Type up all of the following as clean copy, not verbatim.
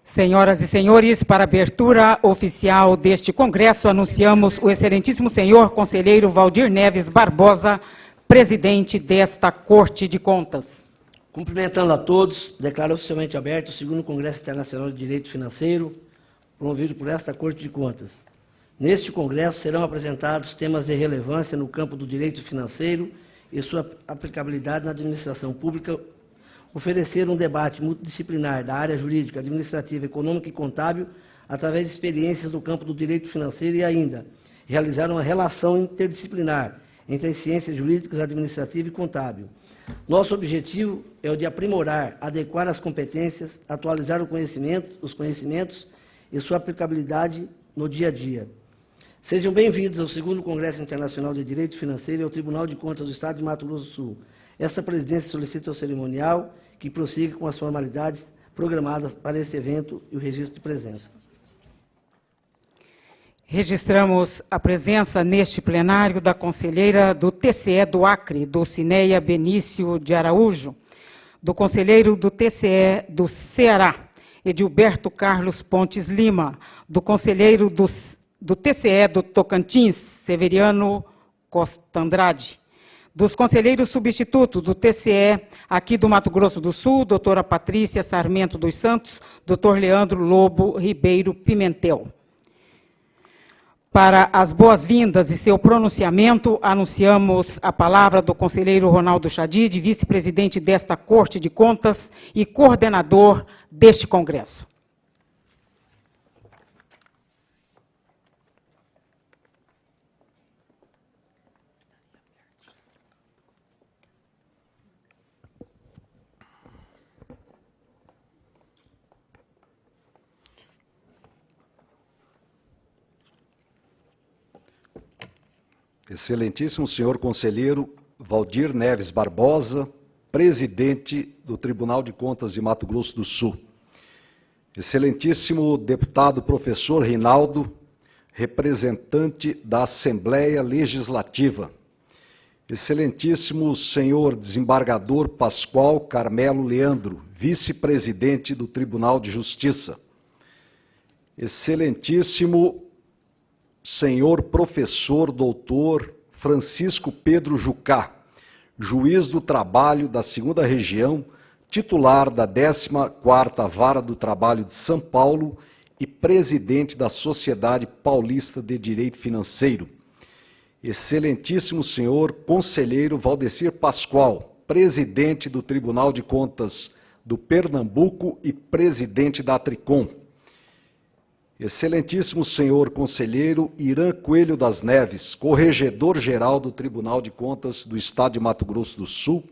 Senhoras e senhores, para a abertura oficial deste congresso, anunciamos o excelentíssimo senhor conselheiro Valdir Neves Barbosa, presidente desta Corte de Contas. Cumprimentando a todos, declaro oficialmente aberto o segundo Congresso Internacional de Direito Financeiro, promovido por esta Corte de Contas. Neste congresso serão apresentados temas de relevância no campo do direito financeiro e sua aplicabilidade na administração pública, oferecer um debate multidisciplinar da área jurídica, administrativa, econômica e contábil, através de experiências no campo do direito financeiro e ainda realizar uma relação interdisciplinar entre as ciências jurídicas, administrativa e contábil. Nosso objetivo é o de aprimorar, adequar as competências, atualizar os conhecimentos e sua aplicabilidade no dia a dia. Sejam bem-vindos ao segundo Congresso Internacional de Direito Financeiro e ao Tribunal de Contas do Estado de Mato Grosso do Sul. Essa presidência solicita o cerimonial que prossiga com as formalidades programadas para esse evento e o registro de presença. Registramos a presença neste plenário da conselheira do TCE do Acre, Dulcineia Benício de Araújo, do conselheiro do TCE do Ceará, Edilberto Carlos Pontes Lima, do conselheiro do TCE do Tocantins, Severiano Costa Andrade, dos conselheiros substitutos do TCE aqui do Mato Grosso do Sul, doutora Patrícia Sarmento dos Santos, doutor Leandro Lobo Ribeiro Pimentel. Para as boas-vindas e seu pronunciamento, anunciamos a palavra do conselheiro Ronaldo Chadid, vice-presidente desta Corte de Contas e coordenador deste congresso. Excelentíssimo senhor conselheiro Valdir Neves Barbosa, presidente do Tribunal de Contas de Mato Grosso do Sul. Excelentíssimo deputado professor Rinaldo, representante da Assembleia Legislativa. Excelentíssimo senhor desembargador Pascoal Carmelo Leandro, vice-presidente do Tribunal de Justiça. Excelentíssimo senhor professor doutor Francisco Pedro Jucá, juiz do trabalho da 2ª Região, titular da 14ª Vara do Trabalho de São Paulo e presidente da Sociedade Paulista de Direito Financeiro. Excelentíssimo senhor conselheiro Valdecir Pascoal, presidente do Tribunal de Contas do Pernambuco e presidente da Tricom. Excelentíssimo senhor conselheiro Irã Coelho das Neves, corregedor-geral do Tribunal de Contas do Estado de Mato Grosso do Sul.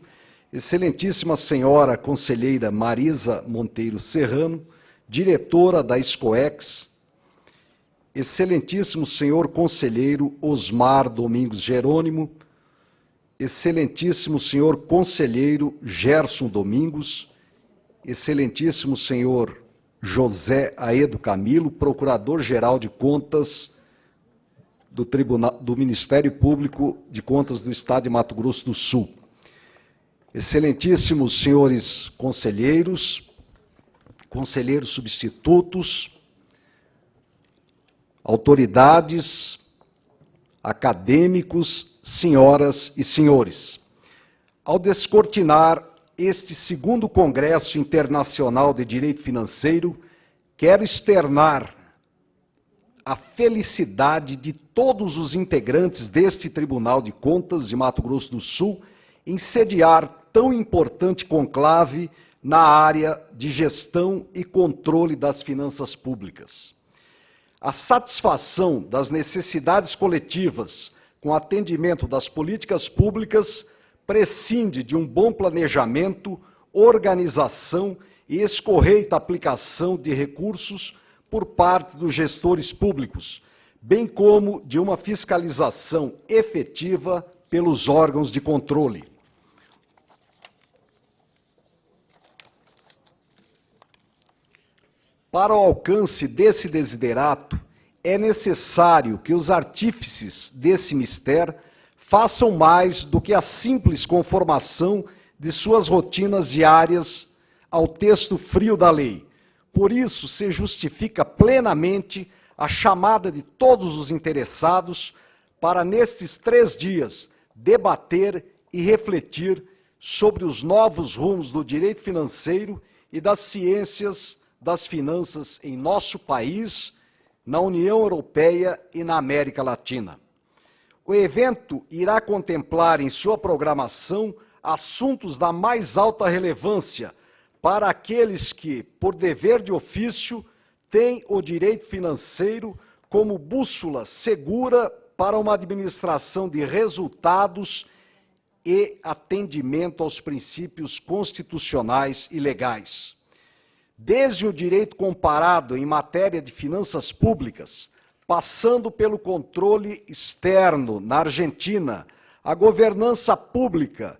Excelentíssima senhora conselheira Marisa Monteiro Serrano, diretora da SCOEX. Excelentíssimo senhor conselheiro Osmar Domingos Jerônimo. Excelentíssimo senhor conselheiro Gerson Domingos. Excelentíssimo senhor José Aedo Camilo, Procurador-Geral de Contas do Ministério Público de Contas do Estado de Mato Grosso do Sul. Excelentíssimos senhores conselheiros, conselheiros substitutos, autoridades, acadêmicos, senhoras e senhores. Ao descortinar este segundo Congresso Internacional de Direito Financeiro, quero externar a felicidade de todos os integrantes deste Tribunal de Contas de Mato Grosso do Sul em sediar tão importante conclave na área de gestão e controle das finanças públicas. A satisfação das necessidades coletivas com atendimento das políticas públicas prescinde de um bom planejamento, organização e escorreita aplicação de recursos por parte dos gestores públicos, bem como de uma fiscalização efetiva pelos órgãos de controle. Para o alcance desse desiderato, é necessário que os artífices desse mistério façam mais do que a simples conformação de suas rotinas diárias ao texto frio da lei, Por isso, se justifica plenamente a chamada de todos os interessados para, nestes 3 dias, debater e refletir sobre os novos rumos do direito financeiro e das ciências das finanças em nosso país, na União Europeia e na América Latina. O evento irá contemplar em sua programação assuntos da mais alta relevância para aqueles que, por dever de ofício, têm o direito financeiro como bússola segura para uma administração de resultados e atendimento aos princípios constitucionais e legais. Desde o direito comparado em matéria de finanças públicas, passando pelo controle externo na Argentina, a governança pública,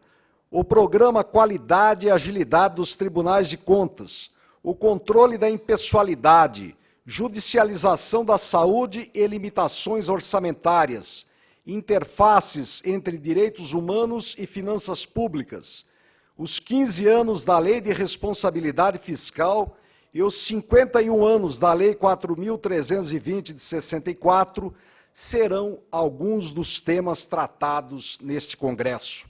o programa Qualidade e Agilidade dos Tribunais de Contas, o controle da impessoalidade, judicialização da saúde e limitações orçamentárias, interfaces entre direitos humanos e finanças públicas, os 15 anos da Lei de Responsabilidade Fiscal e os 51 anos da Lei 4.320 de 64 serão alguns dos temas tratados neste congresso.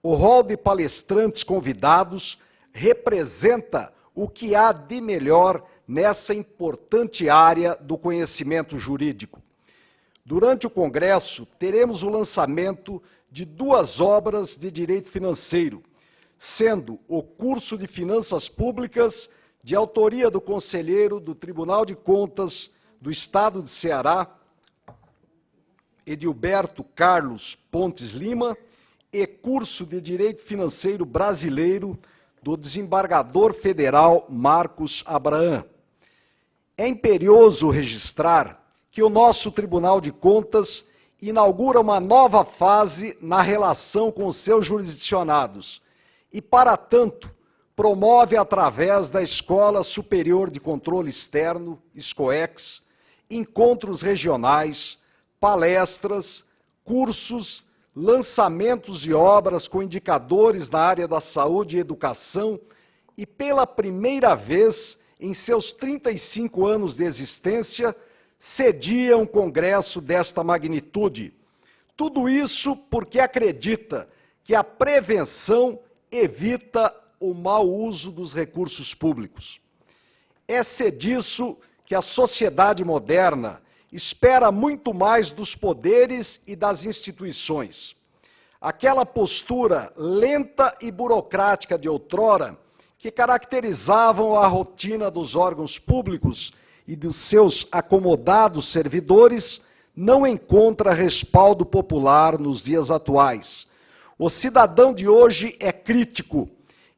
O rol de palestrantes convidados representa o que há de melhor nessa importante área do conhecimento jurídico. Durante o congresso, teremos o lançamento de 2 obras de direito financeiro, sendo o curso de Finanças Públicas, de autoria do conselheiro do Tribunal de Contas do Estado de Ceará, Edilberto Carlos Pontes Lima, e curso de Direito Financeiro Brasileiro do desembargador federal Marcos Abraham. É imperioso registrar que o nosso Tribunal de Contas inaugura uma nova fase na relação com os seus jurisdicionados e, para tanto, promove, através da Escola Superior de Controle Externo, SCOEX, encontros regionais, palestras, cursos, lançamentos de obras com indicadores na área da saúde e educação e, pela primeira vez em seus 35 anos de existência, cedia um congresso desta magnitude. Tudo isso porque acredita que a prevenção evita o mau uso dos recursos públicos. É disso que a sociedade moderna espera muito mais dos poderes e das instituições. Aquela postura lenta e burocrática de outrora, que caracterizavam a rotina dos órgãos públicos e dos seus acomodados servidores, não encontra respaldo popular nos dias atuais. O cidadão de hoje é crítico,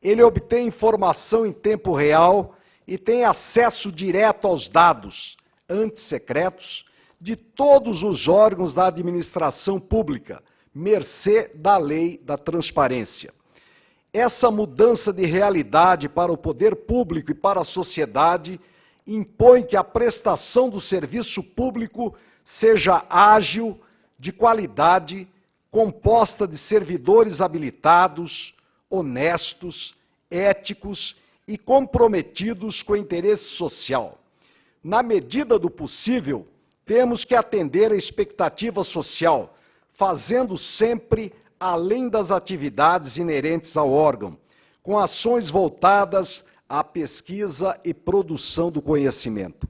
ele obtém informação em tempo real e tem acesso direto aos dados, antes secretos, de todos os órgãos da administração pública, mercê da lei da transparência. Essa mudança de realidade para o poder público e para a sociedade impõe que a prestação do serviço público seja ágil, de qualidade, composta de servidores habilitados, honestos, éticos e comprometidos com o interesse social. Na medida do possível, temos que atender à expectativa social, fazendo sempre além das atividades inerentes ao órgão, com ações voltadas à pesquisa e produção do conhecimento.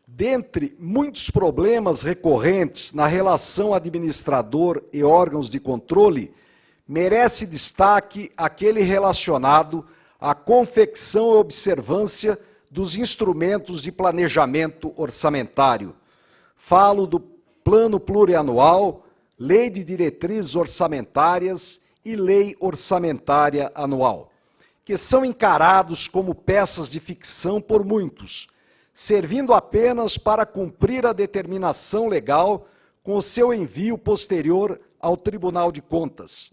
Dentre muitos problemas recorrentes na relação administrador e órgãos de controle, merece destaque aquele relacionado à confecção e observância dos instrumentos de planejamento orçamentário. Falo do Plano Plurianual, Lei de Diretrizes Orçamentárias e Lei Orçamentária Anual, que são encarados como peças de ficção por muitos, servindo apenas para cumprir a determinação legal com o seu envio posterior ao Tribunal de Contas.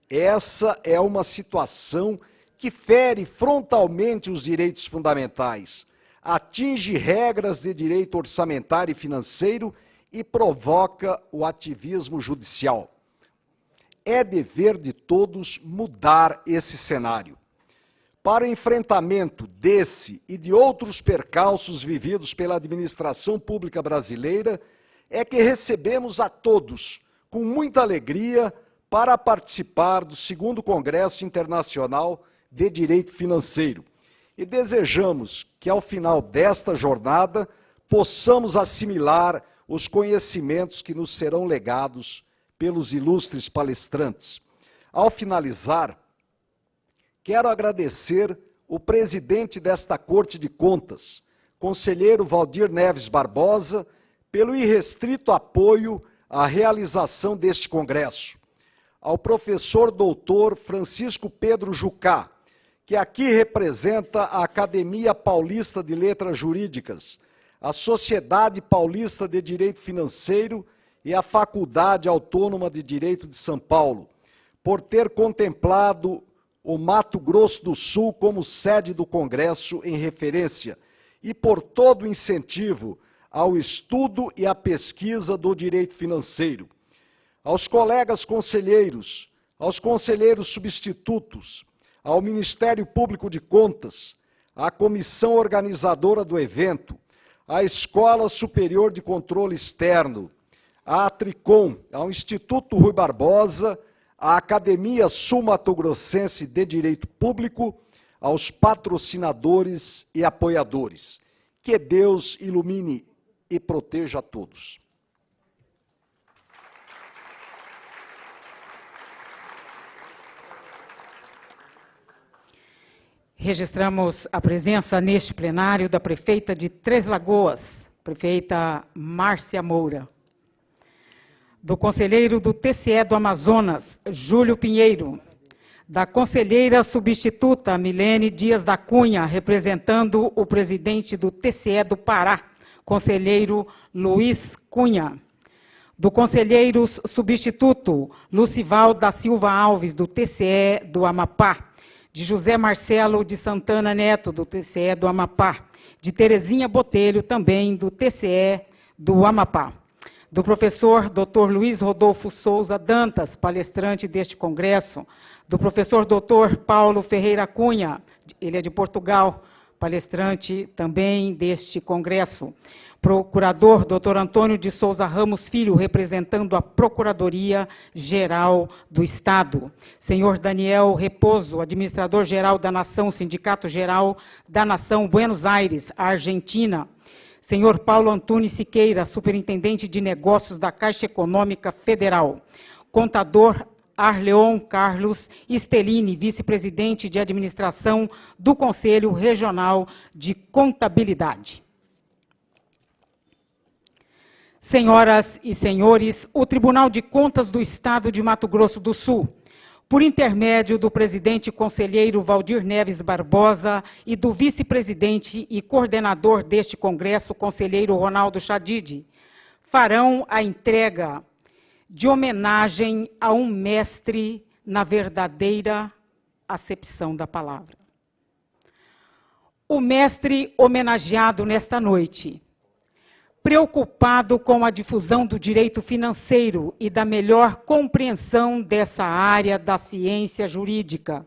Essa é uma situação que fere frontalmente os direitos fundamentais, atinge regras de direito orçamentário e financeiro e provoca o ativismo judicial. É dever de todos mudar esse cenário. para o enfrentamento desse e de outros percalços vividos pela administração pública brasileira, é que recebemos a todos, com muita alegria, para participar do 2º Congresso Internacional de Direito Financeiro. E desejamos que, ao final desta jornada, possamos assimilar os conhecimentos que nos serão legados pelos ilustres palestrantes. Ao finalizar, quero agradecer o presidente desta Corte de Contas, conselheiro Valdir Neves Barbosa, pelo irrestrito apoio à realização deste congresso. Ao professor doutor Francisco Pedro Jucá, que aqui representa a Academia Paulista de Letras Jurídicas, a Sociedade Paulista de Direito Financeiro e a Faculdade Autônoma de Direito de São Paulo, por ter contemplado o Mato Grosso do Sul como sede do Congresso em referência e por todo o incentivo ao estudo e à pesquisa do direito financeiro. Aos colegas conselheiros, aos conselheiros substitutos, ao Ministério Público de Contas, à comissão organizadora do evento, à Escola Superior de Controle Externo, à Tricom, ao Instituto Rui Barbosa, à Academia Sul-Mato-Grossense de Direito Público, aos patrocinadores e apoiadores. Que Deus ilumine e proteja a todos. Registramos a presença neste plenário da prefeita de Três Lagoas, prefeita Márcia Moura. Do conselheiro do TCE do Amazonas, Júlio Pinheiro. Da conselheira substituta Milene Dias da Cunha, representando o presidente do TCE do Pará, conselheiro Luiz Cunha. Do conselheiro substituto Lucival da Silva Alves, do TCE do Amapá. De José Marcelo de Santana Neto, do TCE do Amapá. De Terezinha Botelho, também do TCE do Amapá. Do professor Dr. Luiz Rodolfo Souza Dantas, palestrante deste congresso. Do professor Dr. Paulo Ferreira Cunha, ele é de Portugal, palestrante também deste congresso. Procurador Dr. Antônio de Souza Ramos Filho, representando a Procuradoria-Geral do Estado. Senhor Daniel Reposo, administrador-geral da Nação, Sindicato-Geral da Nação, Buenos Aires, Argentina. Senhor Paulo Antunes Siqueira, superintendente de negócios da Caixa Econômica Federal. Contador Arleon Carlos Estelini, vice-presidente de administração do Conselho Regional de Contabilidade. Senhoras e senhores, o Tribunal de Contas do Estado de Mato Grosso do Sul, por intermédio do presidente conselheiro Valdir Neves Barbosa e do vice-presidente e coordenador deste congresso, conselheiro Ronaldo Chadid, farão a entrega de homenagem a um mestre na verdadeira acepção da palavra. O mestre homenageado nesta noite, preocupado com a difusão do direito financeiro e da melhor compreensão dessa área da ciência jurídica,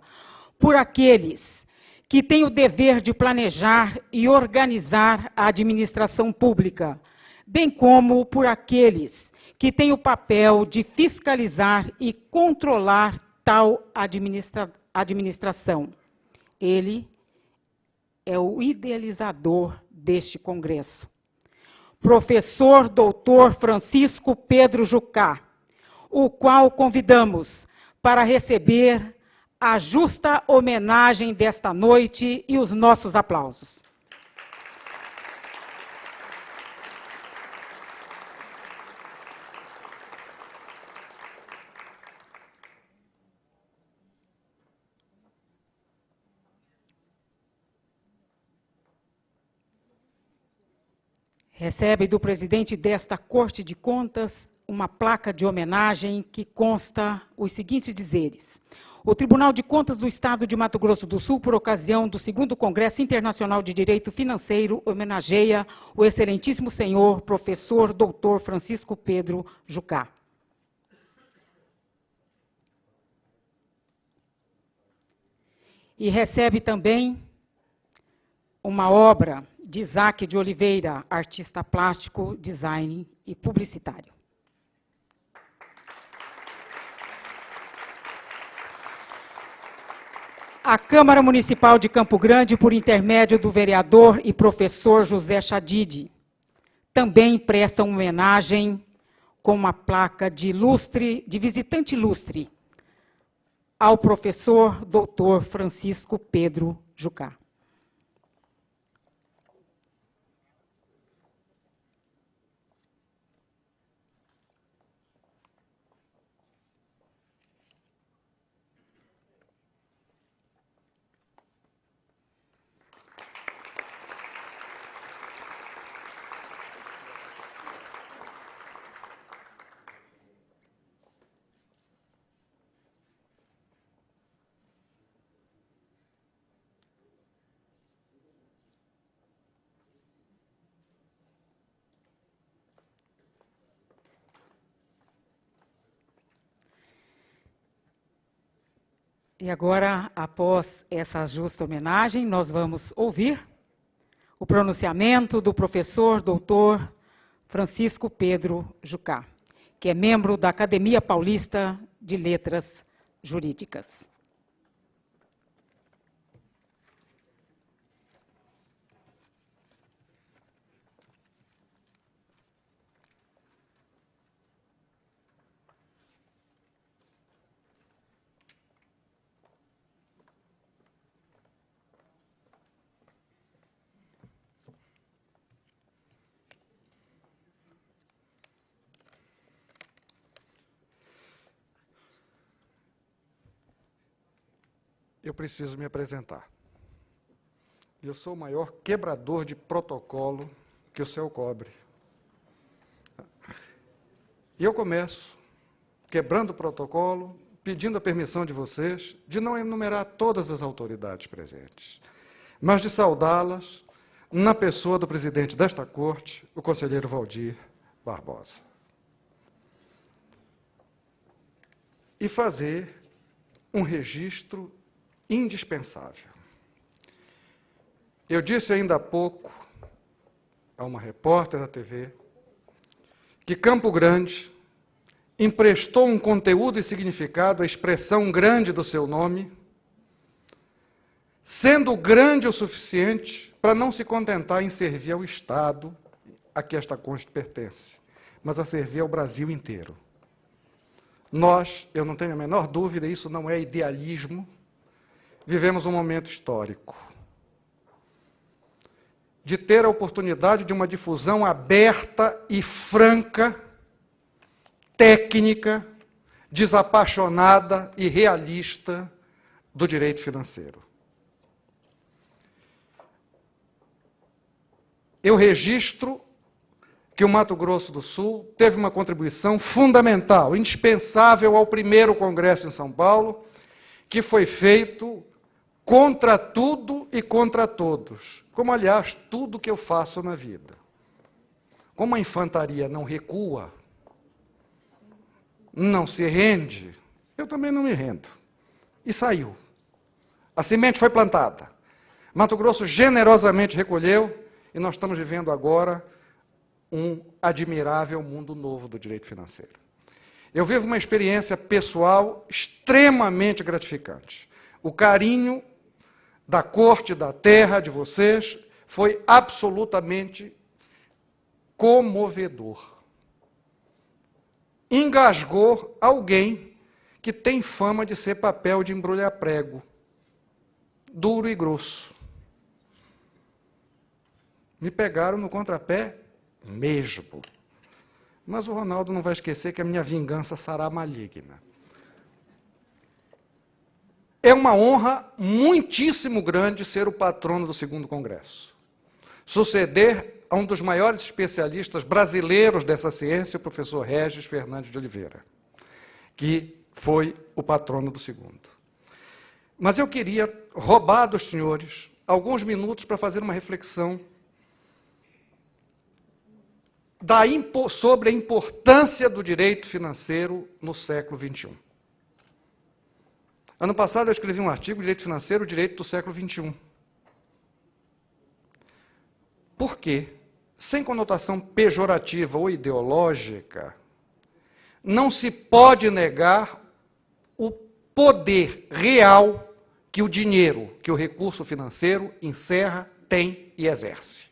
por aqueles que têm o dever de planejar e organizar a administração pública, bem como por aqueles que têm o papel de fiscalizar e controlar tal administração. Ele é o idealizador deste congresso. Professor doutor Francisco Pedro Jucá, o qual convidamos para receber a justa homenagem desta noite e os nossos aplausos. Recebe do presidente desta Corte de Contas uma placa de homenagem que consta os seguintes dizeres. O Tribunal de Contas do Estado de Mato Grosso do Sul, por ocasião do 2º Congresso Internacional de Direito Financeiro, homenageia o excelentíssimo senhor professor doutor Francisco Pedro Jucá. E recebe também uma obra de Isaac de Oliveira, artista plástico, design e publicitário. A Câmara Municipal de Campo Grande, por intermédio do vereador e professor José Chadid, também presta uma homenagem com uma placa de visitante ilustre ao professor doutor Francisco Pedro Jucá. E agora, após essa justa homenagem, nós vamos ouvir o pronunciamento do professor doutor Francisco Pedro Jucá, que é membro da Academia Paulista de Letras Jurídicas. Eu preciso me apresentar. Eu sou o maior quebrador de protocolo que o céu cobre. E eu começo quebrando o protocolo, pedindo a permissão de vocês de não enumerar todas as autoridades presentes, mas de saudá-las na pessoa do presidente desta corte, o conselheiro Valdir Barbosa. E fazer um registro indispensável. Eu disse ainda há pouco a uma repórter da TV que Campo Grande emprestou um conteúdo e significado à expressão grande do seu nome, sendo grande o suficiente para não se contentar em servir ao Estado a que esta Constituição pertence, mas a servir ao Brasil inteiro. Nós, eu não tenho a menor dúvida, isso não é idealismo, vivemos um momento histórico de ter a oportunidade de uma difusão aberta e franca, técnica, desapaixonada e realista do direito financeiro. Eu registro que o Mato Grosso do Sul teve uma contribuição fundamental, indispensável ao primeiro Congresso em São Paulo, que foi feito contra tudo e contra todos, como, aliás, tudo que eu faço na vida. Como a infantaria não recua, não se rende, eu também não me rendo. E saiu. A semente foi plantada. Mato Grosso generosamente recolheu, e nós estamos vivendo agora um admirável mundo novo do direito financeiro. Eu vivo uma experiência pessoal extremamente gratificante. O carinho da corte, da terra, de vocês, foi absolutamente comovedor. Engasgou alguém que tem fama de ser papel de embrulhar prego, duro e grosso. Me pegaram no contrapé mesmo. Mas o Ronaldo não vai esquecer que a minha vingança será maligna. É uma honra muitíssimo grande ser o patrono do segundo Congresso. Suceder a um dos maiores especialistas brasileiros dessa ciência, o professor Regis Fernandes de Oliveira, que foi o patrono do segundo. Mas eu queria roubar dos senhores alguns minutos para fazer uma reflexão sobre a importância do direito financeiro no século XXI. Ano passado eu escrevi um artigo, Direito Financeiro, Direito do século XXI. Por quê? Sem conotação pejorativa ou ideológica, não se pode negar o poder real que o dinheiro, que o recurso financeiro encerra, tem e exerce.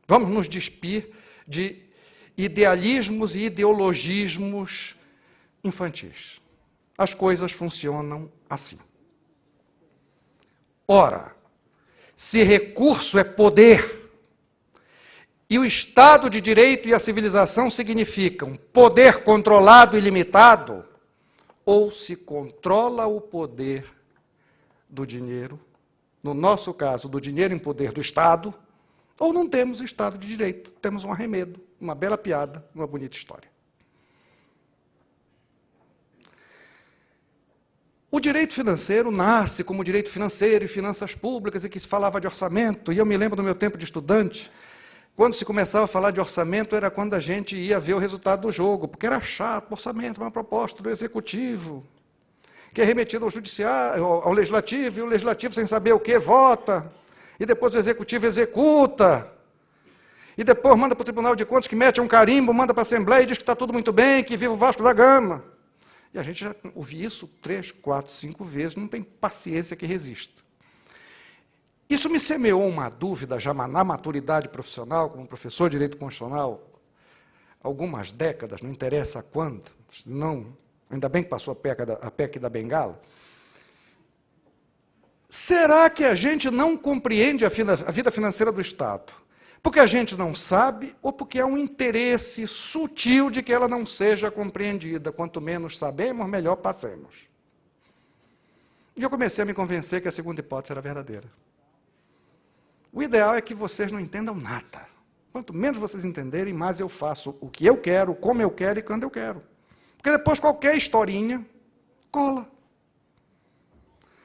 Vamos nos despir de idealismos e ideologismos infantis. As coisas funcionam assim. Ora, se recurso é poder, e o Estado de Direito e a civilização significam poder controlado e limitado, ou se controla o poder do dinheiro, no nosso caso, do dinheiro em poder do Estado, ou não temos Estado de Direito, temos um arremedo, uma bela piada, uma bonita história. O direito financeiro nasce como direito financeiro e finanças públicas, e que se falava de orçamento, e eu me lembro do meu tempo de estudante, quando se começava a falar de orçamento, era quando a gente ia ver o resultado do jogo, porque era chato, orçamento, uma proposta do executivo, que é remetida ao judiciário, ao legislativo, e o legislativo, sem saber o que, vota, e depois o executivo executa, e depois manda para o Tribunal de Contas, que mete um carimbo, manda para a Assembleia e diz que está tudo muito bem, que viva o Vasco da Gama. E a gente já ouviu isso 3, 4, 5 vezes, não tem paciência que resista. Isso me semeou uma dúvida, já na maturidade profissional, como professor de Direito Constitucional, algumas décadas, não interessa quando, não, ainda bem que passou a PEC da Bengala. Será que a gente não compreende a vida financeira do Estado? Porque a gente não sabe ou porque há um interesse sutil de que ela não seja compreendida? Quanto menos sabemos, melhor passemos. E eu comecei a me convencer que a segunda hipótese era verdadeira. O ideal é que vocês não entendam nada. Quanto menos vocês entenderem, mais eu faço o que eu quero, como eu quero e quando eu quero. Porque depois qualquer historinha cola.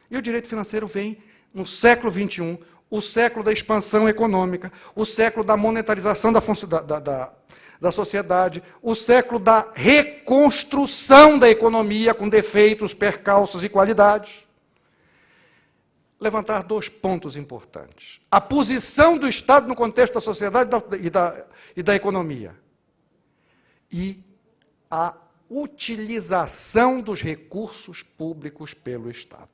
E o direito financeiro vem no século XXI, o século da expansão econômica, o século da monetarização da sociedade, o século da reconstrução da economia com defeitos, percalços e qualidades. Levantar 2 pontos importantes. A posição do Estado no contexto da sociedade e da economia. E a utilização dos recursos públicos pelo Estado.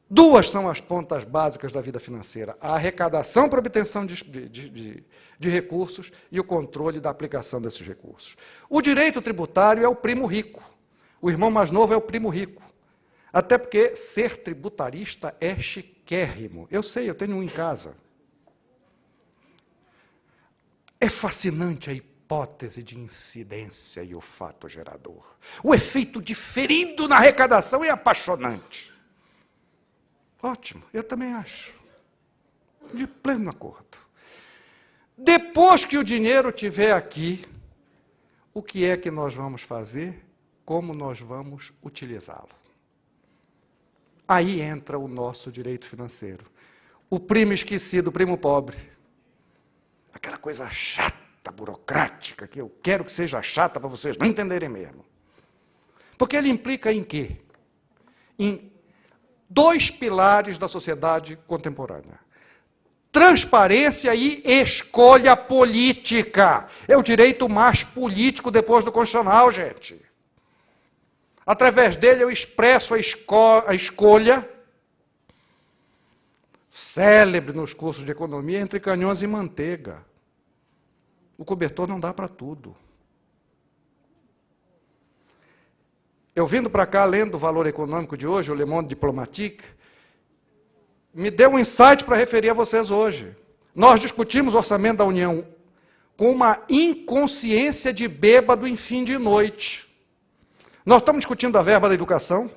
2 são as pontas básicas da vida financeira: a arrecadação para obtenção de recursos e o controle da aplicação desses recursos. O direito tributário é o primo rico. O irmão mais novo é o primo rico. Até porque ser tributarista é chiquérrimo. Eu sei, eu tenho um em casa. É fascinante a hipótese de incidência e o fato gerador. O efeito diferido na arrecadação é apaixonante. Ótimo, eu também acho. De pleno acordo. Depois que o dinheiro estiver aqui, o que é que nós vamos fazer? Como nós vamos utilizá-lo? Aí entra o nosso direito financeiro. O primo esquecido, o primo pobre. Aquela coisa chata, burocrática, que eu quero que seja chata para vocês não entenderem mesmo. Porque ele implica em quê? Em 2 pilares da sociedade contemporânea. Transparência e escolha política. É o direito mais político depois do constitucional, gente. Através dele eu expresso a escolha, célebre nos cursos de economia, entre canhões e manteiga. O cobertor não dá para tudo. Eu vindo para cá, lendo o Valor Econômico de hoje, o Le Monde Diplomatique, me deu um insight para referir a vocês hoje. Nós discutimos o orçamento da União com uma inconsciência de bêbado em fim de noite. Nós estamos discutindo a verba da educação,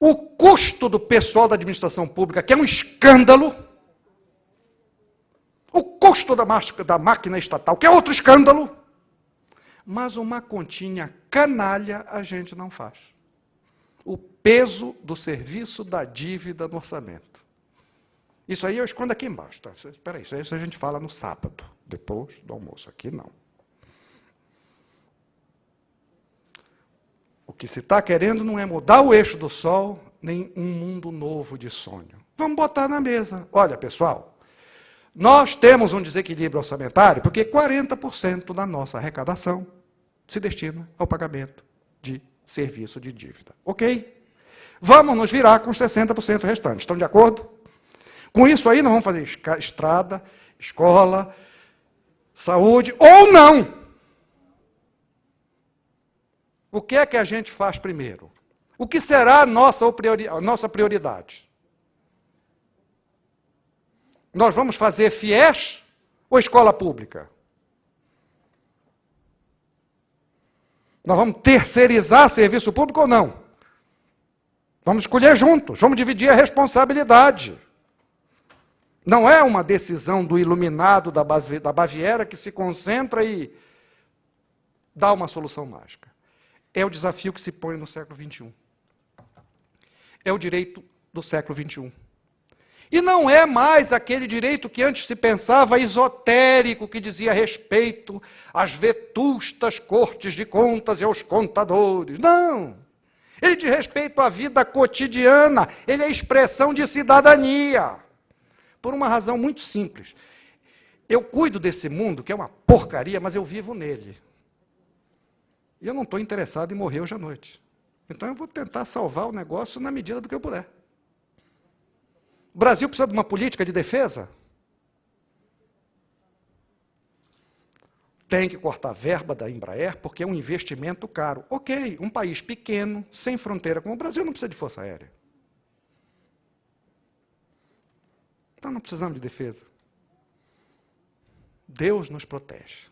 o custo do pessoal da administração pública, que é um escândalo, o custo da máquina estatal, que é outro escândalo, mas uma continha canalha a gente não faz. O peso do serviço da dívida no orçamento. Isso aí eu escondo aqui embaixo. Tá? Espera aí, isso a gente fala no sábado, depois do almoço. Aqui não. que se está querendo não é mudar o eixo do Sol, nem um mundo novo de sonho. Vamos botar na mesa. Olha, pessoal, nós temos um desequilíbrio orçamentário porque 40% da nossa arrecadação se destina ao pagamento de serviço de dívida. Ok? Vamos nos virar com os 60% restantes. Estão de acordo? Com isso aí, nós vamos fazer estrada, escola, saúde, ou não. O que é que a gente faz primeiro? O que será a nossa prioridade? Nós vamos fazer FIES ou escola pública? Nós vamos terceirizar serviço público ou não? Vamos escolher juntos, vamos dividir a responsabilidade. Não é uma decisão do iluminado da Baviera que se concentra e dá uma solução mágica. É o desafio que se põe no século XXI. É o direito do século XXI. E não é mais aquele direito que antes se pensava esotérico, que dizia respeito às vetustas cortes de contas e aos contadores. Não! Ele diz respeito à vida cotidiana, ele é expressão de cidadania. Por uma razão muito simples. Eu cuido desse mundo, que é uma porcaria, mas eu vivo nele. E eu não estou interessado em morrer hoje à noite. Então eu vou tentar salvar o negócio na medida do que eu puder. O Brasil precisa de uma política de defesa? Tem que cortar verba da Embraer, porque é um investimento caro. Ok, um país pequeno, sem fronteira como o Brasil, não precisa de força aérea. Então não precisamos de defesa. Deus nos protege.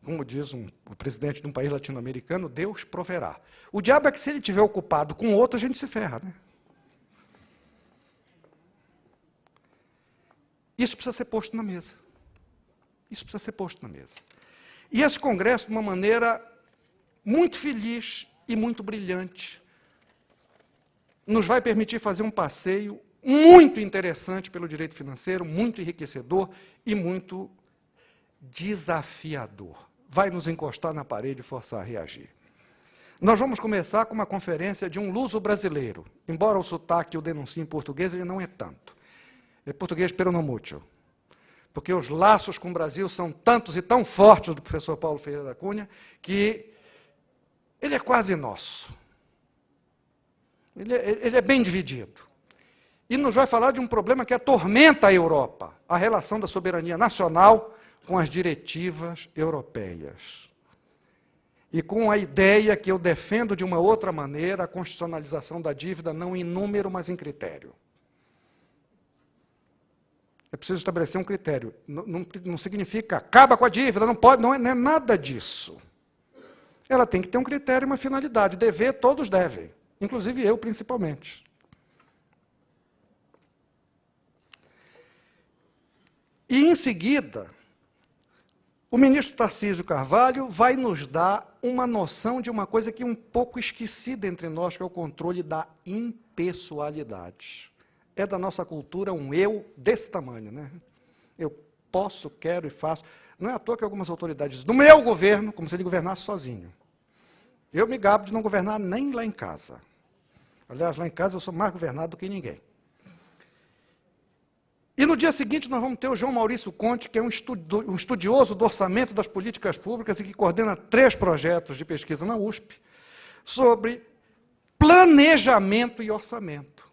Como diz o presidente de um país latino-americano, Deus proverá. O diabo é que se ele estiver ocupado com outro, a gente se ferra, né? Isso precisa ser posto na mesa. Isso precisa ser posto na mesa. E esse Congresso, de uma maneira muito feliz e muito brilhante, nos vai permitir fazer um passeio muito interessante pelo direito financeiro, muito enriquecedor e muito desafiador. Vai nos encostar na parede e forçar a reagir. Nós vamos começar com uma conferência de um luso-brasileiro. Embora o sotaque o denuncie em português, ele não é tanto. É português peronomútil. Porque os laços com o Brasil são tantos e tão fortes do professor Paulo Ferreira da Cunha, que ele é quase nosso. Ele é bem dividido. E nos vai falar de um problema que atormenta a Europa, a relação da soberania nacional com as diretivas europeias. E com a ideia que eu defendo de uma outra maneira, a constitucionalização da dívida não em número, mas em critério. É preciso estabelecer um critério. Não significa acaba com a dívida, não pode, não é nada disso. Ela tem que ter um critério e uma finalidade. Dever, todos devem, inclusive eu, principalmente. E, em seguida, o ministro Tarcísio Carvalho vai nos dar uma noção de uma coisa que é um pouco esquecida entre nós, que é o controle da impessoalidade. É da nossa cultura um eu desse tamanho, né? Eu posso, quero e faço. Não é à toa que algumas autoridades dizem, no meu governo, como se ele governasse sozinho. Eu me gabo de não governar nem lá em casa. Aliás, lá em casa eu sou mais governado do que ninguém. E no dia seguinte nós vamos ter o João Maurício Conte, que é um estudioso do orçamento das políticas públicas e que coordena 3 projetos de pesquisa na USP sobre planejamento e orçamento.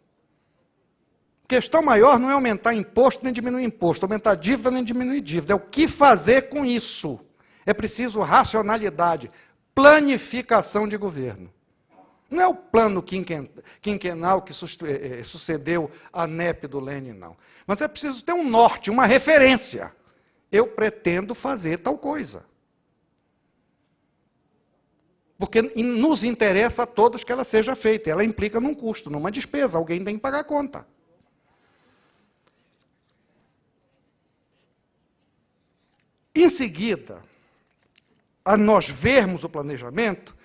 Questão maior não é aumentar imposto nem diminuir imposto, aumentar dívida nem diminuir dívida, é o que fazer com isso. É preciso racionalidade, planificação de governo. Não é o plano quinquenal que sucedeu a NEP do Lênin, não. Mas é preciso ter um norte, uma referência. Eu pretendo fazer tal coisa. Porque nos interessa a todos que ela seja feita. Ela implica num custo, numa despesa. Alguém tem que pagar a conta. Em seguida, a nós vermos o planejamento,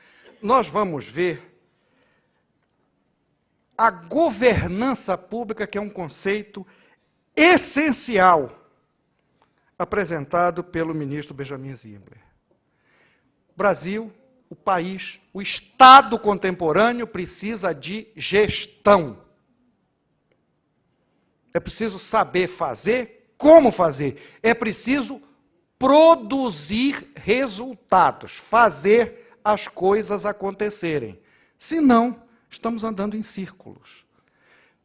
nós vamos ver a governança pública, que é um conceito essencial, apresentado pelo ministro Benjamin Zimmer. O Brasil o país, o Estado contemporâneo precisa de gestão. É preciso saber fazer, como fazer. É preciso produzir resultados, fazer as coisas acontecerem. Senão, estamos andando em círculos.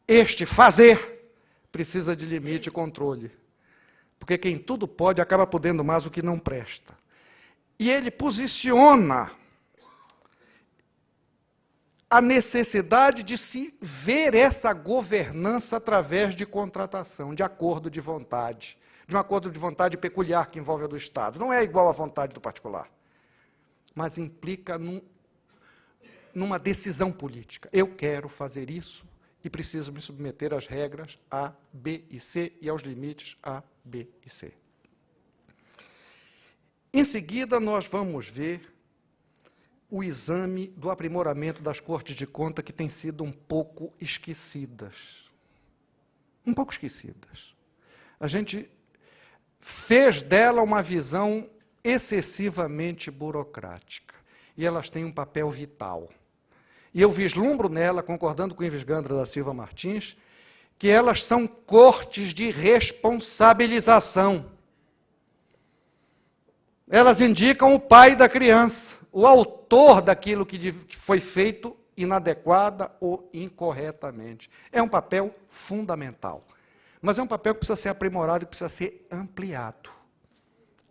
Este fazer precisa de limite e controle. Porque quem tudo pode acaba podendo mais o que não presta. E ele posiciona a necessidade de se ver essa governança através de contratação, de acordo de vontade, de um acordo de vontade peculiar que envolve a do Estado. Não é igual à vontade do particular, mas implica numa decisão política. Eu quero fazer isso e preciso me submeter às regras A, B e C e aos limites A, B e C. Em seguida, nós vamos ver o exame do aprimoramento das Cortes de Conta, que tem sido um pouco esquecidas. Um pouco esquecidas. A gente fez dela uma visão excessivamente burocrática. E elas têm um papel vital. E eu vislumbro nela, concordando com Ives Gandra da Silva Martins, que elas são cortes de responsabilização. Elas indicam o pai da criança, o autor daquilo que foi feito inadequada ou incorretamente. É um papel fundamental. Mas é um papel que precisa ser aprimorado e precisa ser ampliado.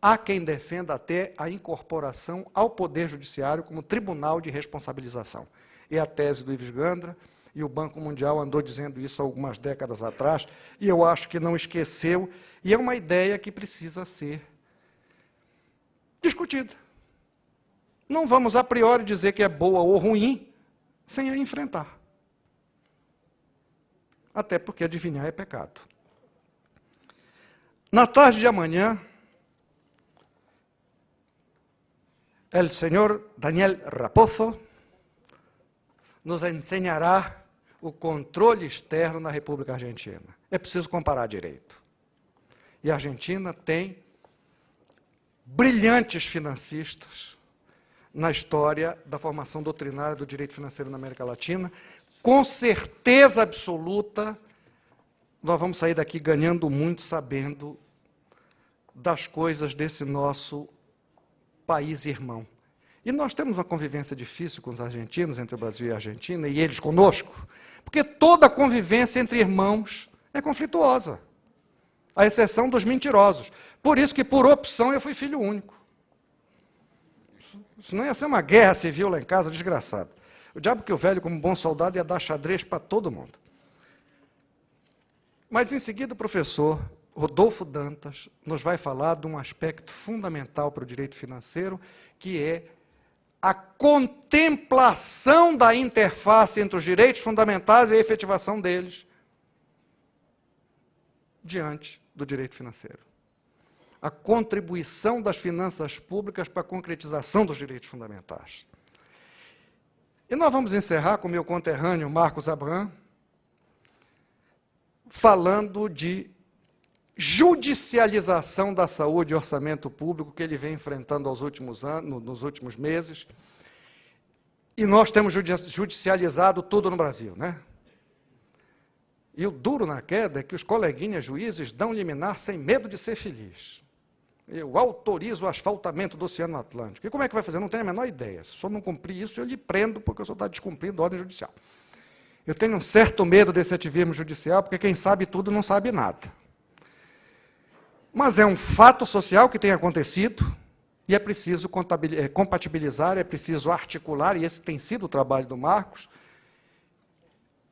Há quem defenda até a incorporação ao Poder Judiciário como tribunal de responsabilização. É a tese do Ives Gandra, e o Banco Mundial andou dizendo isso há algumas décadas atrás, e eu acho que não esqueceu, e é uma ideia que precisa ser discutida. Não vamos, a priori, dizer que é boa ou ruim, sem a enfrentar. Até porque adivinhar é pecado. Na tarde de amanhã, o senhor Daniel Raposo nos ensinará o controle externo na República Argentina. É preciso comparar direito. E a Argentina tem brilhantes financistas na história da formação doutrinária do direito financeiro na América Latina. Com certeza absoluta, nós vamos sair daqui ganhando muito, sabendo das coisas desse nosso país irmão. E nós temos uma convivência difícil com os argentinos, entre o Brasil e a Argentina, e eles conosco, porque toda convivência entre irmãos é conflituosa, à exceção dos mentirosos. Por isso que, por opção, eu fui filho único. Isso não ia ser uma guerra civil lá em casa, desgraçado. O diabo que o velho, como bom soldado, ia dar xadrez para todo mundo. Mas, em seguida, o professor Rodolfo Dantas nos vai falar de um aspecto fundamental para o direito financeiro, que é a contemplação da interface entre os direitos fundamentais e a efetivação deles diante do direito financeiro. A contribuição das finanças públicas para a concretização dos direitos fundamentais. E nós vamos encerrar com o meu conterrâneo Marcos Abraham, falando de judicialização da saúde e orçamento público que ele vem enfrentando nos últimos meses. E nós temos judicializado tudo no Brasil, né? E o duro na queda é que os coleguinhas juízes dão liminar sem medo de ser feliz. Eu autorizo o asfaltamento do Oceano Atlântico. E como é que vai fazer? Eu não tenho a menor ideia. Se o senhor não cumprir isso, eu lhe prendo, porque o senhor está descumprindo a ordem judicial. Eu tenho um certo medo desse ativismo judicial, porque quem sabe tudo não sabe nada. Mas é um fato social que tem acontecido, e é preciso compatibilizar, é preciso articular, e esse tem sido o trabalho do Marcos,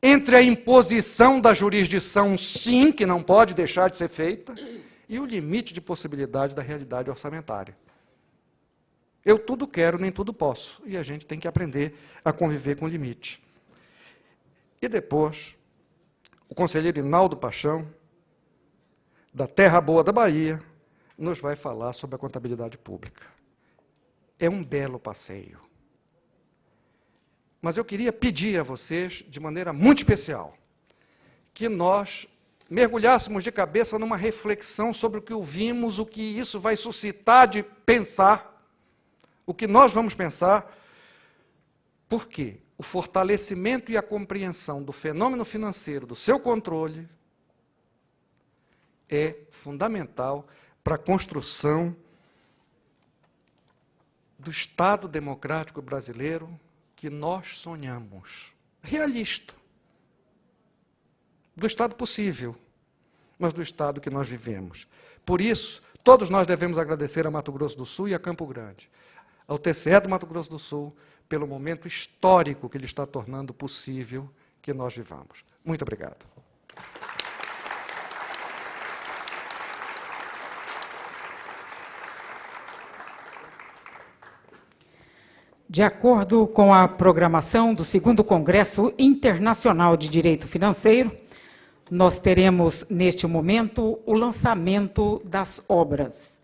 entre a imposição da jurisdição, sim, que não pode deixar de ser feita, e o limite de possibilidade da realidade orçamentária. Eu tudo quero, nem tudo posso, e a gente tem que aprender a conviver com o limite. E depois, o conselheiro Inaldo Paixão, da Terra Boa da Bahia, nos vai falar sobre a contabilidade pública. É um belo passeio. Mas eu queria pedir a vocês, de maneira muito especial, que nós mergulhássemos de cabeça numa reflexão sobre o que ouvimos, o que isso vai suscitar de pensar, o que nós vamos pensar, Por quê? O fortalecimento e a compreensão do fenômeno financeiro, do seu controle, é fundamental para a construção do Estado democrático brasileiro que nós sonhamos. Realista. Do Estado possível, mas do Estado que nós vivemos. Por isso, todos nós devemos agradecer a Mato Grosso do Sul e a Campo Grande, ao TCE do Mato Grosso do Sul, pelo momento histórico que ele está tornando possível que nós vivamos. Muito obrigado. De acordo com a programação do 2º Congresso Internacional de Direito Financeiro, nós teremos, neste momento, o lançamento das obras.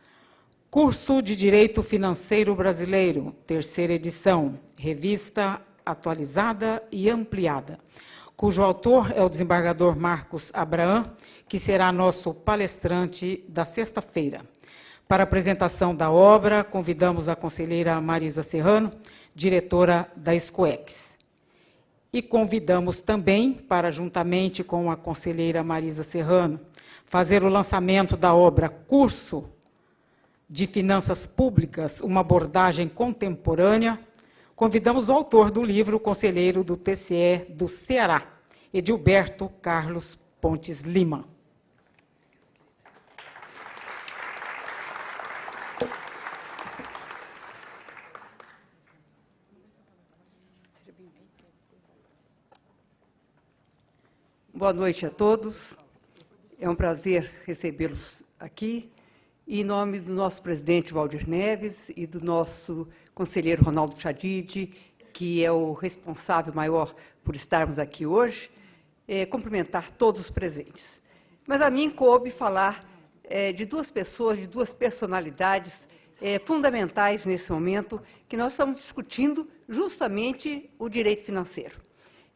Curso de Direito Financeiro Brasileiro, 3ª edição, revista atualizada e ampliada, cujo autor é o desembargador Marcos Abraham, que será nosso palestrante da sexta-feira. Para a apresentação da obra, convidamos a conselheira Marisa Serrano, diretora da SCOEX. E convidamos também, para, juntamente com a conselheira Marisa Serrano, fazer o lançamento da obra Curso de Finanças Públicas, uma abordagem contemporânea, convidamos o autor do livro, o conselheiro do TCE do Ceará, Edilberto Carlos Pontes Lima. Boa noite a todos. É um prazer recebê-los aqui. E em nome do nosso presidente Valdir Neves e do nosso conselheiro Ronaldo Chadid, que é o responsável maior por estarmos aqui hoje, cumprimentar todos os presentes. Mas a mim coube falar de duas pessoas, de duas personalidades fundamentais nesse momento, que nós estamos discutindo justamente o direito financeiro.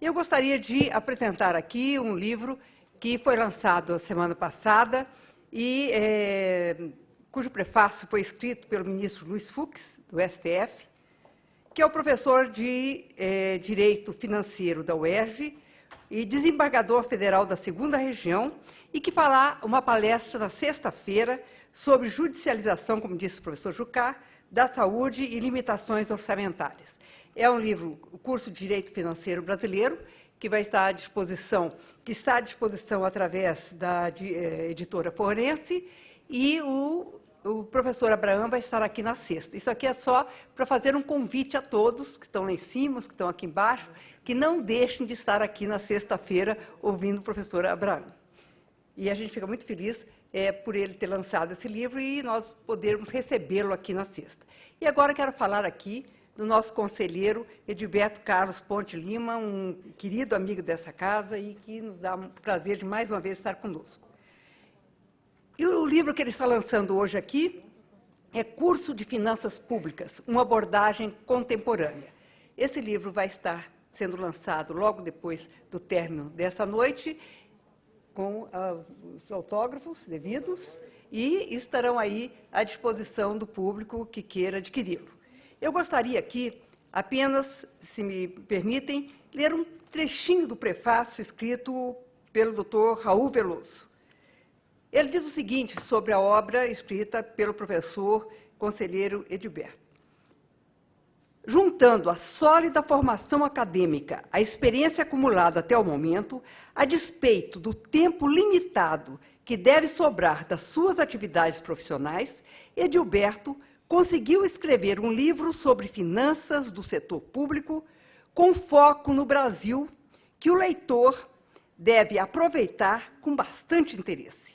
E eu gostaria de apresentar aqui um livro que foi lançado a semana passada e cujo prefácio foi escrito pelo ministro Luiz Fux, do STF, que é o professor de Direito Financeiro da UERJ e desembargador federal da 2ª Região, e que fará uma palestra na sexta-feira sobre judicialização, como disse o professor Jucá, da saúde e limitações orçamentárias. É um livro, o curso de Direito Financeiro Brasileiro, que vai estar à disposição, através da editora Forense, e o professor Abraham vai estar aqui na sexta. Isso aqui é só para fazer um convite a todos que estão lá em cima, que estão aqui embaixo, que não deixem de estar aqui na sexta-feira ouvindo o professor Abraham. E a gente fica muito feliz por ele ter lançado esse livro e nós podermos recebê-lo aqui na sexta. E agora quero falar aqui do nosso conselheiro Edilberto Carlos Ponte Lima, um querido amigo dessa casa e que nos dá um prazer de mais uma vez estar conosco. E o livro que ele está lançando hoje aqui é Curso de Finanças Públicas, uma abordagem contemporânea. Esse livro vai estar sendo lançado logo depois do término dessa noite, com os autógrafos devidos, e estarão aí à disposição do público que queira adquiri-lo. Eu gostaria aqui, apenas, se me permitem, ler um trechinho do prefácio escrito pelo Dr. Raul Veloso. Ele diz o seguinte sobre a obra escrita pelo professor conselheiro Edilberto. Juntando a sólida formação acadêmica, a experiência acumulada até o momento, a despeito do tempo limitado que deve sobrar das suas atividades profissionais, Edilberto conseguiu escrever um livro sobre finanças do setor público com foco no Brasil, que o leitor deve aproveitar com bastante interesse.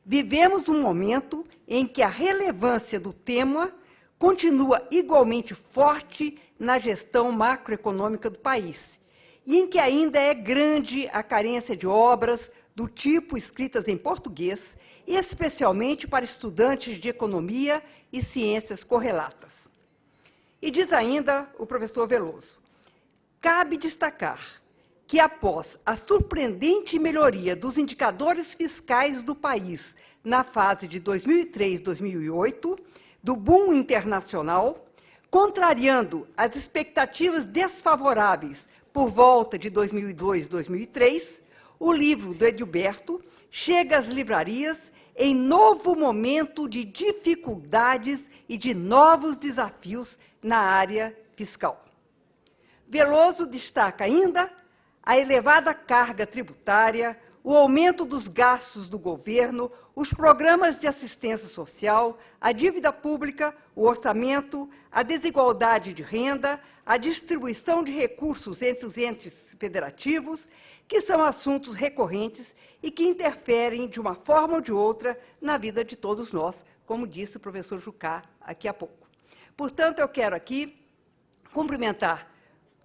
Vivemos um momento em que a relevância do tema continua igualmente forte na gestão macroeconômica do país, e em que ainda é grande a carência de obras do tipo escritas em português, especialmente para estudantes de economia e ciências correlatas. E diz ainda o professor Veloso, cabe destacar que, após a surpreendente melhoria dos indicadores fiscais do país na fase de 2003-2008, do boom internacional, contrariando as expectativas desfavoráveis por volta de 2002 e 2003, o livro do Edilberto chega às livrarias em novo momento de dificuldades e de novos desafios na área fiscal. Veloso destaca ainda a elevada carga tributária, o aumento dos gastos do governo, os programas de assistência social, a dívida pública, o orçamento, a desigualdade de renda, a distribuição de recursos entre os entes federativos, que são assuntos recorrentes e que interferem, de uma forma ou de outra, na vida de todos nós, como disse o professor Jucá aqui há pouco. Portanto, eu quero aqui cumprimentar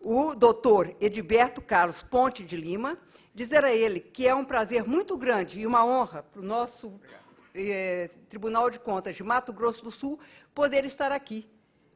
o doutor Edilberto Carlos Ponte de Lima, dizer a ele que é um prazer muito grande e uma honra para o nosso Tribunal de Contas de Mato Grosso do Sul poder estar aqui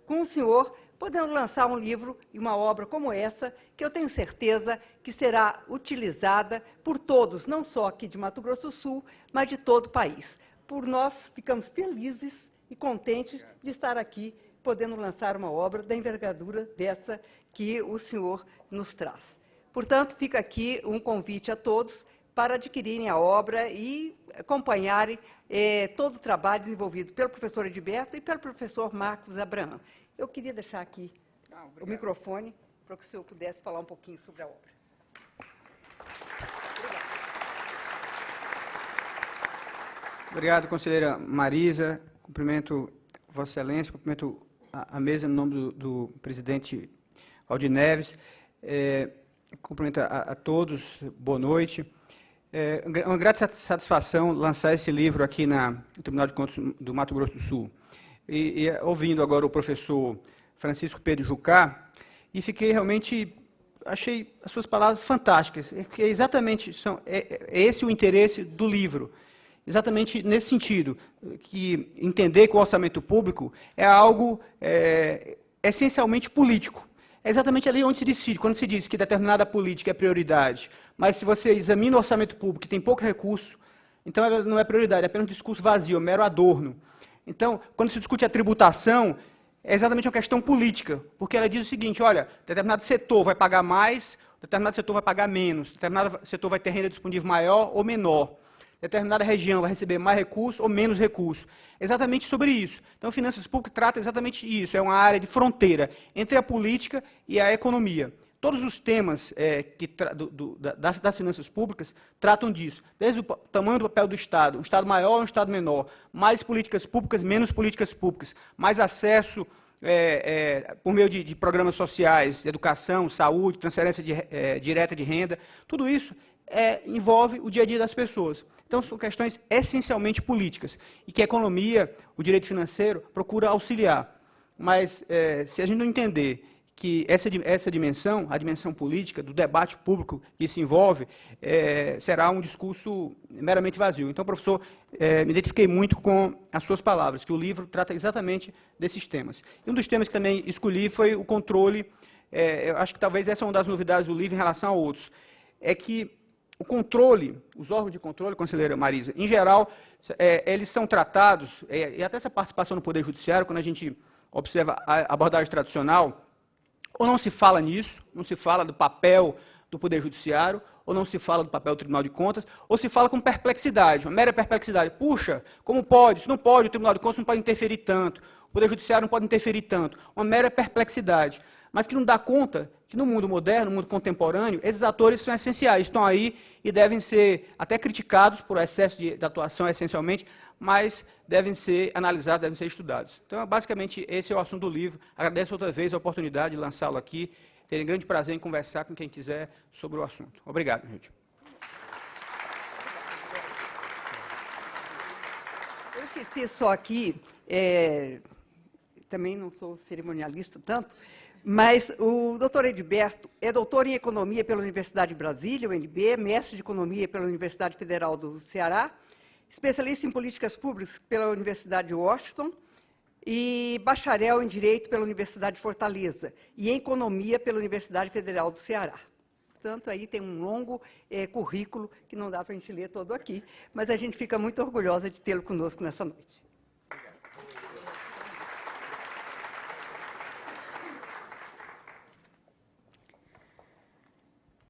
com o senhor, podendo lançar um livro e uma obra como essa, que eu tenho certeza que será utilizada por todos, não só aqui de Mato Grosso do Sul, mas de todo o país. Por nós, ficamos felizes e contentes de estar aqui, podendo lançar uma obra da envergadura dessa que o senhor nos traz. Portanto, fica aqui um convite a todos para adquirirem a obra e acompanharem todo o trabalho desenvolvido pelo professor Edilberto e pelo professor Marcos Abraham. Eu queria deixar aqui o microfone para que o senhor pudesse falar um pouquinho sobre a obra. Obrigado, conselheira Marisa. Cumprimento Vossa Excelência, cumprimento a mesa no nome do presidente Valdir Neves. Cumprimento a todos, boa noite. É uma grata satisfação lançar esse livro aqui no Tribunal de Contas do Mato Grosso do Sul. Ouvindo agora o professor Francisco Pedro Jucá, e fiquei realmente, achei as suas palavras fantásticas, porque exatamente é esse o interesse do livro, exatamente nesse sentido, que entender que o orçamento público é algo essencialmente político. É exatamente ali onde se decide, quando se diz que determinada política é prioridade, mas se você examina o orçamento público e tem pouco recurso, então ela não é prioridade, é apenas um discurso vazio, um mero adorno. Então, quando se discute a tributação, é exatamente uma questão política, porque ela diz o seguinte, olha, determinado setor vai pagar mais, determinado setor vai pagar menos, determinado setor vai ter renda disponível maior ou menor, determinada região vai receber mais recursos ou menos recursos. Exatamente sobre isso. Então, finanças públicas trata exatamente isso, é uma área de fronteira entre a política e a economia. Todos os temas das finanças públicas tratam disso, desde o tamanho do papel do Estado, um Estado maior ou um Estado menor, mais políticas públicas, menos políticas públicas, mais acesso por meio de programas sociais, educação, saúde, transferência direta de renda, tudo isso envolve o dia a dia das pessoas. Então, são questões essencialmente políticas, e que a economia, o direito financeiro, procura auxiliar. Mas, se a gente não entender que essa dimensão, a dimensão política, do debate público que se envolve, será um discurso meramente vazio. Então, professor, me identifiquei muito com as suas palavras, que o livro trata exatamente desses temas. E um dos temas que também escolhi foi o controle, eu acho que talvez essa é uma das novidades do livro em relação a outros, é que o controle, os órgãos de controle, conselheira Marisa, em geral, eles são tratados, e até essa participação no Poder Judiciário, quando a gente observa a abordagem tradicional, ou não se fala nisso, não se fala do papel do Poder Judiciário, ou não se fala do papel do Tribunal de Contas, ou se fala com perplexidade, uma mera perplexidade. Puxa, como pode? Isso não pode, o Tribunal de Contas não pode interferir tanto, o Poder Judiciário não pode interferir tanto. Uma mera perplexidade, mas que não dá conta que no mundo moderno, no mundo contemporâneo, esses atores são essenciais, estão aí e devem ser até criticados por excesso de atuação, essencialmente, mas devem ser analisados, devem ser estudados. Então, basicamente, esse é o assunto do livro. Agradeço outra vez a oportunidade de lançá-lo aqui. Terei grande prazer em conversar com quem quiser sobre o assunto. Obrigado, gente. Eu esqueci só aqui, também não sou cerimonialista tanto, mas o doutor Edilberto é doutor em Economia pela Universidade de Brasília, UNB, mestre de Economia pela Universidade Federal do Ceará, especialista em Políticas Públicas pela Universidade de Washington e bacharel em Direito pela Universidade de Fortaleza e em Economia pela Universidade Federal do Ceará. Portanto, aí tem um longo currículo que não dá para a gente ler todo aqui, mas a gente fica muito orgulhosa de tê-lo conosco nessa noite.